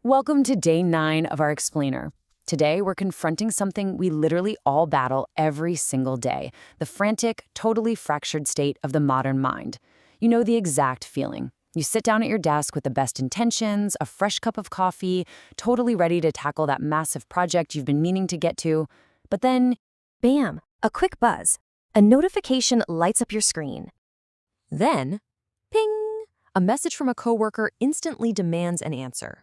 Welcome to day 9 of our explainer. Today, we're confronting something we literally all battle every single day, the frantic, totally fractured state of the modern mind. You know the exact feeling. You sit down at your desk with the best intentions, a fresh cup of coffee, totally ready to tackle that massive project you've been meaning to get to. But then, bam, a quick buzz. A notification lights up your screen. Then, ping, a message from a coworker instantly demands an answer.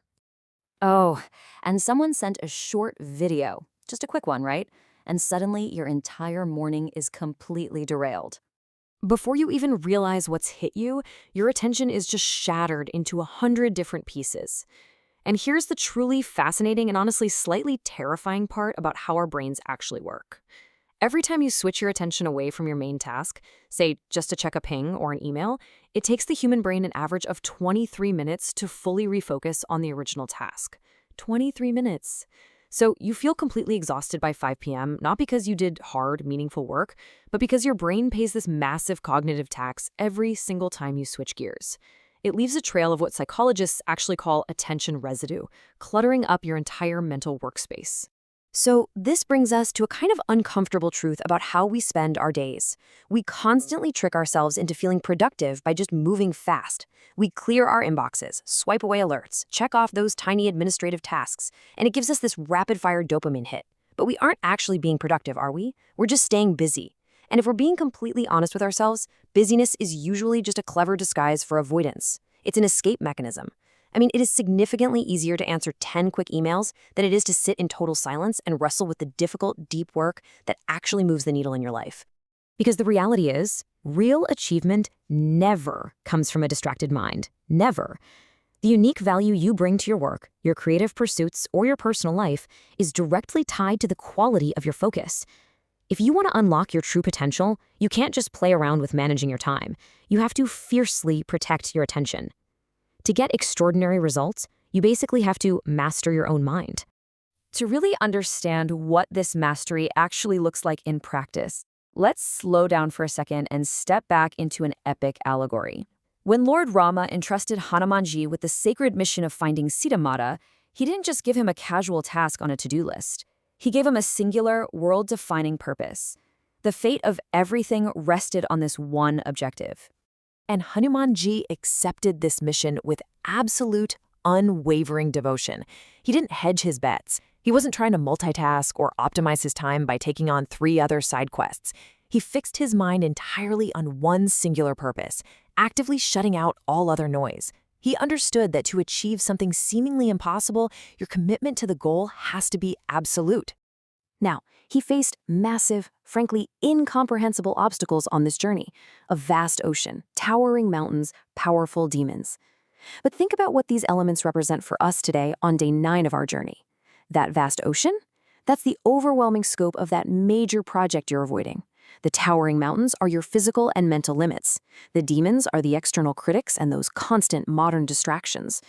Oh, and someone sent a short video. Just a quick one, right? And suddenly your entire morning is completely derailed. Before you even realize what's hit you, your attention is just shattered into 100 different pieces. And here's the truly fascinating and honestly slightly terrifying part about how our brains actually work. Every time you switch your attention away from your main task, say just to check a ping or an email, it takes the human brain an average of 23 minutes to fully refocus on the original task. 23 minutes. So you feel completely exhausted by 5 p.m., not because you did hard, meaningful work, but because your brain pays this massive cognitive tax every single time you switch gears. It leaves a trail of what psychologists actually call attention residue, cluttering up your entire mental workspace. So this brings us to a kind of uncomfortable truth about how we spend our days. We constantly trick ourselves into feeling productive by just moving fast. We clear our inboxes, swipe away alerts, check off those tiny administrative tasks, and it gives us this rapid-fire dopamine hit. But we aren't actually being productive, are we? We're just staying busy. And if we're being completely honest with ourselves, busyness is usually just a clever disguise for avoidance. It's an escape mechanism. It is significantly easier to answer 10 quick emails than it is to sit in total silence and wrestle with the difficult, deep work that actually moves the needle in your life. Because the reality is, real achievement never comes from a distracted mind. Never. The unique value you bring to your work, your creative pursuits, or your personal life is directly tied to the quality of your focus. If you want to unlock your true potential, you can't just play around with managing your time. You have to fiercely protect your attention. To get extraordinary results, you basically have to master your own mind. to really understand what this mastery actually looks like in practice, let's slow down for a second and step back into an epic allegory. When Lord Rama entrusted Hanumanji with the sacred mission of finding Sita Mata, he didn't just give him a casual task on a to-do list. He gave him a singular, world-defining purpose. The fate of everything rested on this one objective. And Hanumanji accepted this mission with absolute, unwavering devotion. He didn't hedge his bets. He wasn't trying to multitask or optimize his time by taking on 3 other side quests. He fixed his mind entirely on one singular purpose, actively shutting out all other noise. He understood that to achieve something seemingly impossible, your commitment to the goal has to be absolute. Now, he faced massive, frankly incomprehensible obstacles on this journey. A vast ocean, towering mountains, powerful demons. But think about what these elements represent for us today on day 9 of our journey. That vast ocean? That's the overwhelming scope of that major project you're avoiding. The towering mountains are your physical and mental limits. The demons are the external critics and those constant modern distractions.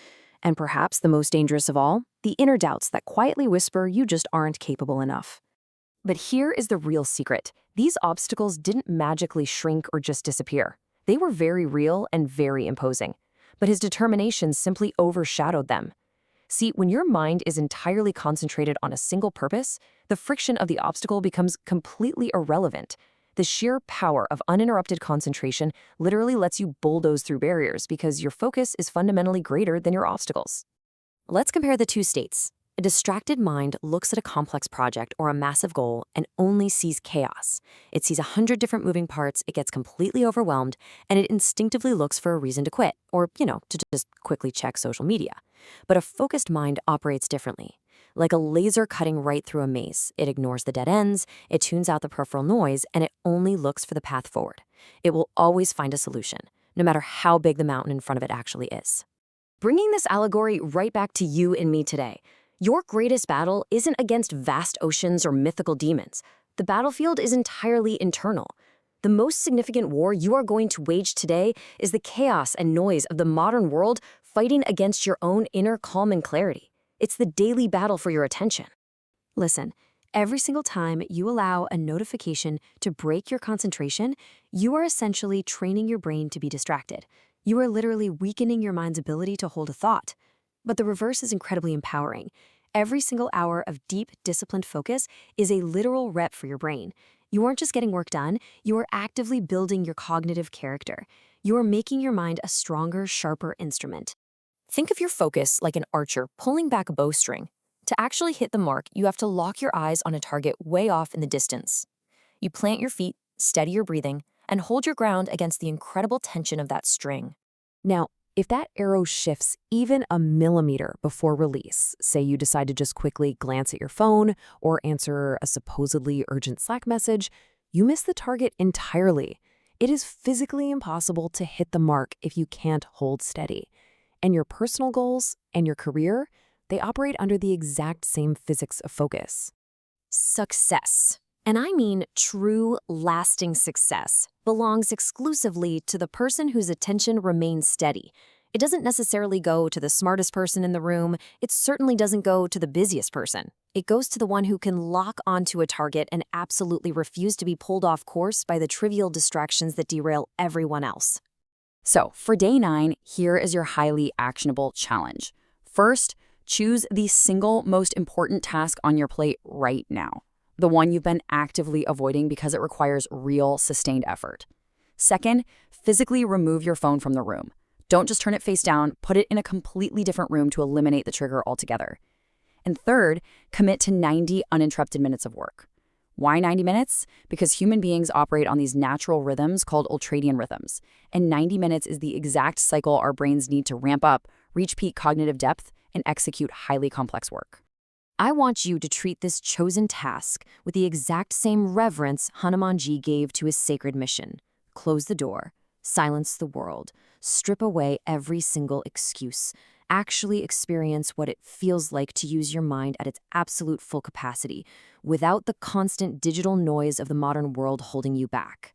And perhaps the most dangerous of all, the inner doubts that quietly whisper you just aren't capable enough. But here is the real secret. These obstacles didn't magically shrink or just disappear. They were very real and very imposing. But his determination simply overshadowed them. See, when your mind is entirely concentrated on a single purpose, the friction of the obstacle becomes completely irrelevant. The sheer power of uninterrupted concentration literally lets you bulldoze through barriers because your focus is fundamentally greater than your obstacles. Let's compare the two states. A distracted mind looks at a complex project or a massive goal and only sees chaos. It sees 100 different moving parts, it gets completely overwhelmed, and it instinctively looks for a reason to quit or, to just quickly check social media. But a focused mind operates differently. Like a laser cutting right through a maze, it ignores the dead ends, it tunes out the peripheral noise, and it only looks for the path forward. It will always find a solution, no matter how big the mountain in front of it actually is. Bringing this allegory right back to you and me today, your greatest battle isn't against vast oceans or mythical demons. The battlefield is entirely internal. The most significant war you are going to wage today is the chaos and noise of the modern world fighting against your own inner calm and clarity. It's the daily battle for your attention. Listen, every single time you allow a notification to break your concentration, you are essentially training your brain to be distracted. You are literally weakening your mind's ability to hold a thought. But the reverse is incredibly empowering. Every single hour of deep, disciplined focus is a literal rep for your brain. You aren't just getting work done, you are actively building your cognitive character. You are making your mind a stronger, sharper instrument. Think of your focus like an archer pulling back a bowstring. To actually hit the mark, you have to lock your eyes on a target way off in the distance. You plant your feet, steady your breathing, and hold your ground against the incredible tension of that string. Now, if that arrow shifts even a millimeter before release, say you decide to just quickly glance at your phone or answer a supposedly urgent Slack message, you miss the target entirely. It is physically impossible to hit the mark if you can't hold steady. And your personal goals and your career, they operate under the exact same physics of focus. Success, and I mean true, lasting success, belongs exclusively to the person whose attention remains steady. It doesn't necessarily go to the smartest person in the room. It certainly doesn't go to the busiest person. It goes to the one who can lock onto a target and absolutely refuse to be pulled off course by the trivial distractions that derail everyone else. So, for day 9, here is your highly actionable challenge. First, choose the single most important task on your plate right now, the one you've been actively avoiding because it requires real, sustained effort. Second, physically remove your phone from the room. Don't just turn it face down, put it in a completely different room to eliminate the trigger altogether. And third, commit to 90 uninterrupted minutes of work. Why 90 minutes? Because human beings operate on these natural rhythms called ultradian rhythms, and 90 minutes is the exact cycle our brains need to ramp up, reach peak cognitive depth, and execute highly complex work. I want you to treat this chosen task with the exact same reverence Hanumanji gave to his sacred mission. Close the door, silence the world, strip away every single excuse. Actually experience what it feels like to use your mind at its absolute full capacity, without the constant digital noise of the modern world holding you back.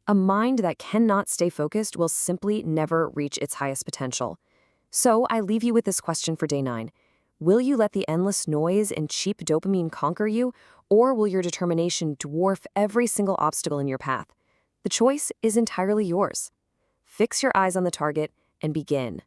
A mind that cannot stay focused will simply never reach its highest potential. So I leave you with this question for day 9. Will you let the endless noise and cheap dopamine conquer you, or will your determination dwarf every single obstacle in your path? The choice is entirely yours. Fix your eyes on the target and begin.